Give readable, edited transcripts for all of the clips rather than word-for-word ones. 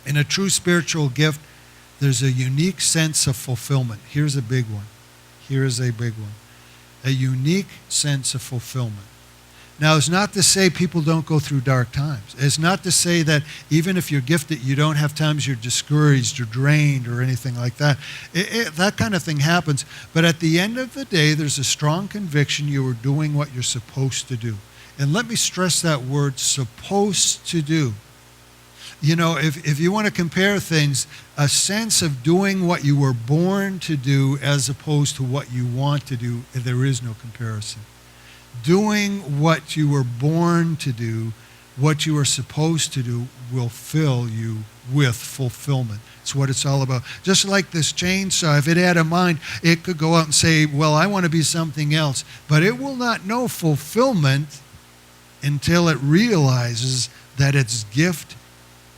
In a true spiritual gift, there's a unique sense of fulfillment. Here's a big one. Here is a big one. A unique sense of fulfillment. Now, it's not to say people don't go through dark times. It's not to say that even if you're gifted, you don't have times you're discouraged or drained or anything like that. That kind of thing happens. But at the end of the day, there's a strong conviction you are doing what you're supposed to do. And let me stress that word, supposed to do. You know, if you want to compare things, a sense of doing what you were born to do as opposed to what you want to do, there is no comparison. Doing what you were born to do, what you are supposed to do, will fill you with fulfillment. It's what it's all about. Just like this chainsaw, if it had a mind, it could go out and say, well, I want to be something else. But it will not know fulfillment until it realizes that its gift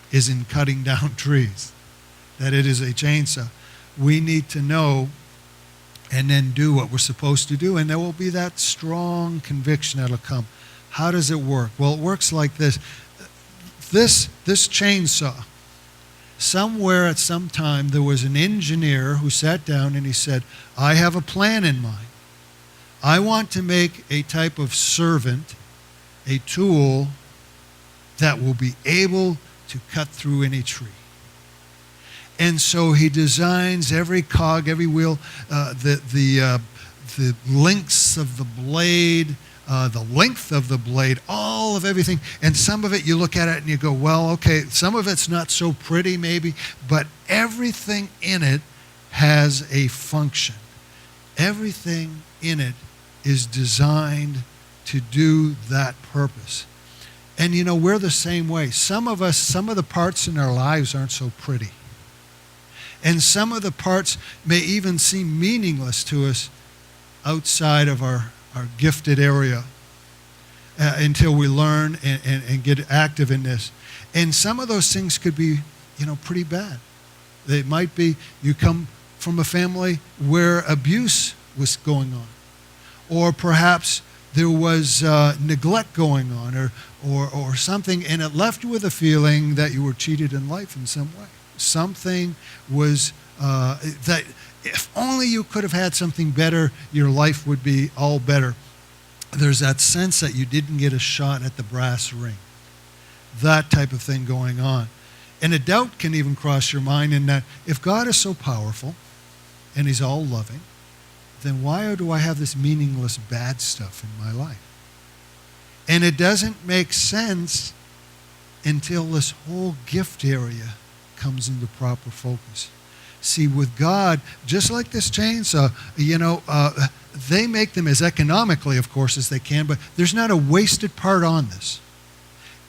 is in cutting down trees, that it is a chainsaw. We need to know and then do what we're supposed to do, and there will be that strong conviction that'll come. How does it work? Well, it works like this. This chainsaw, somewhere at some time there was an engineer who sat down and he said, I have a plan in mind. I want to make a type of servant, a tool that will be able to cut through any tree. And so he designs every cog, every wheel, the links of the blade, the length of the blade, all of everything. And some of it, you look at it and you go, well, okay, some of it's not so pretty maybe, but everything in it has a function. Everything in it is designed to do that purpose. And you know, we're the same way. Some of us, some of the parts in our lives aren't so pretty. And some of the parts may even seem meaningless to us outside of our gifted area until we learn and get active in this. And some of those things could be, you know, pretty bad. They might be, you come from a family where abuse was going on. Or perhaps there was neglect going on or something, and it left you with a feeling that you were cheated in life in some way. Something was that if only you could have had something better, your life would be all better. There's that sense that you didn't get a shot at the brass ring. That type of thing going on. And a doubt can even cross your mind in that if God is so powerful and he's all loving, then why do I have this meaningless bad stuff in my life? And it doesn't make sense until this whole gift area comes into proper focus. See, with God, just like this chainsaw, you know, they make them as economically, of course, as they can, but there's not a wasted part on this.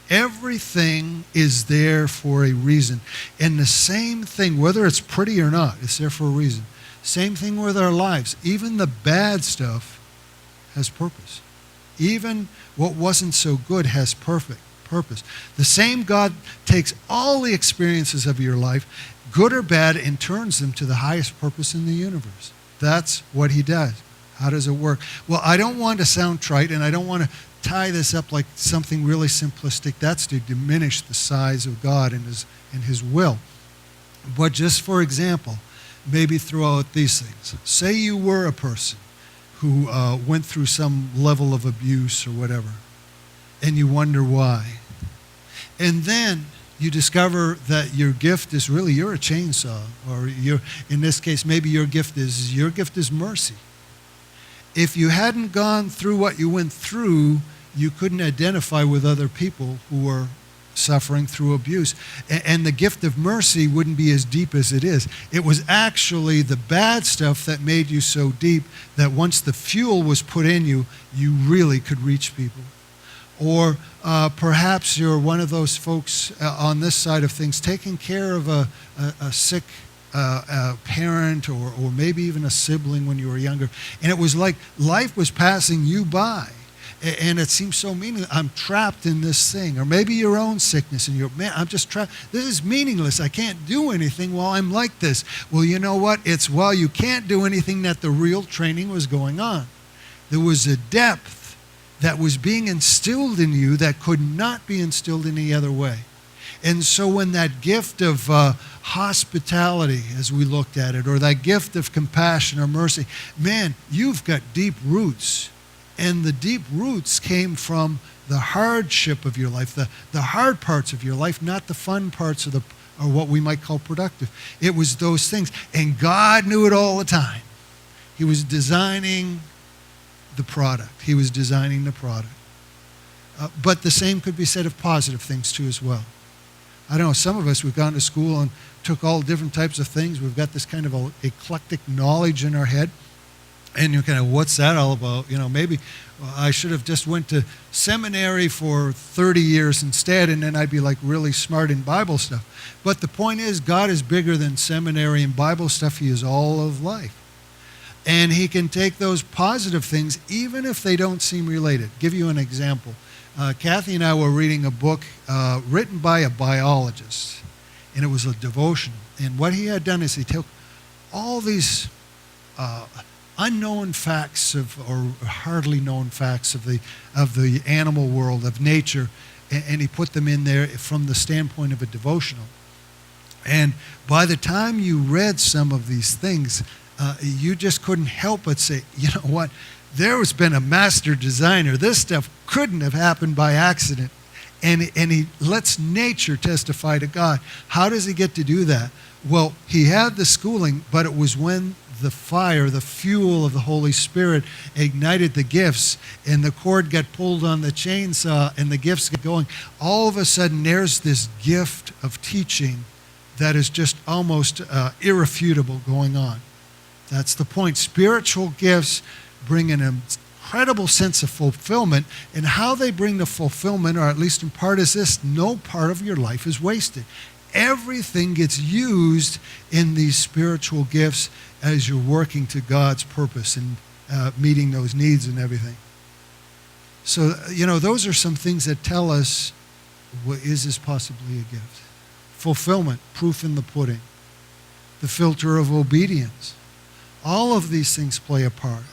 Everything is there for a reason. And the same thing, whether it's pretty or not, it's there for a reason. Same thing with our lives. Even the bad stuff has purpose. Even what wasn't so good has perfect purpose. The same God takes all the experiences of your life, good or bad, and turns them to the highest purpose in the universe. That's what he does. How does it work? Well, I don't want to sound trite, and I don't want to tie this up like something really simplistic. That's to diminish the size of God and his will. But just for example, maybe throw out these things. Say you were a person who went through some level of abuse or whatever, and you wonder why. And then you discover that your gift is really, you're a chainsaw, or in this case, maybe your gift is mercy. If you hadn't gone through what you went through, you couldn't identify with other people who were suffering through abuse. And the gift of mercy wouldn't be as deep as it is. It was actually the bad stuff that made you so deep that once the fuel was put in you, you really could reach people. Or perhaps you're one of those folks on this side of things taking care of a sick parent or maybe even a sibling when you were younger. And it was like life was passing you by. And it seems so meaningless. I'm trapped in this thing. Or maybe your own sickness and you're, man, I'm just trapped. This is meaningless. I can't do anything while I'm like this. Well, you know what? It's while you can't do anything that the real training was going on. There was a depth that was being instilled in you that could not be instilled any other way. And so when that gift of hospitality, as we looked at it, or that gift of compassion or mercy, man, you've got deep roots. And the deep roots came from the hardship of your life, the hard parts of your life, not the fun parts of or what we might call productive. It was those things. And God knew it all the time. He was designing the product. He was designing the product. But the same could be said of positive things too as well. I don't know, some of us, we've gone to school and took all different types of things. We've got this kind of eclectic knowledge in our head. And you're kind of, what's that all about? You know, maybe I should have just went to seminary for 30 years instead, and then I'd be like really smart in Bible stuff. But the point is, God is bigger than seminary and Bible stuff. He is all of life. And he can take those positive things, even if they don't seem related. Give you an example. Kathy and I were reading a book written by a biologist, and it was a devotional. And what he had done is he took all these unknown facts or hardly known facts of the animal world, of nature, and he put them in there from the standpoint of a devotional. And by the time you read some of these things, you just couldn't help but say, you know what, there has been a master designer. This stuff couldn't have happened by accident. And he lets nature testify to God. How does he get to do that? Well, he had the schooling, but it was when the fire, the fuel of the Holy Spirit ignited the gifts, and the cord got pulled on the chainsaw, and the gifts get going. All of a sudden, there's this gift of teaching that is just almost irrefutable going on. That's the point. Spiritual gifts bring an incredible sense of fulfillment, and how they bring the fulfillment, or at least in part, is this: no part of your life is wasted. Everything gets used in these spiritual gifts as you're working to God's purpose and meeting those needs and everything. So, you know, those are some things that tell us, is this possibly a gift? Fulfillment, proof in the pudding. The filter of obedience. All of these things play a part.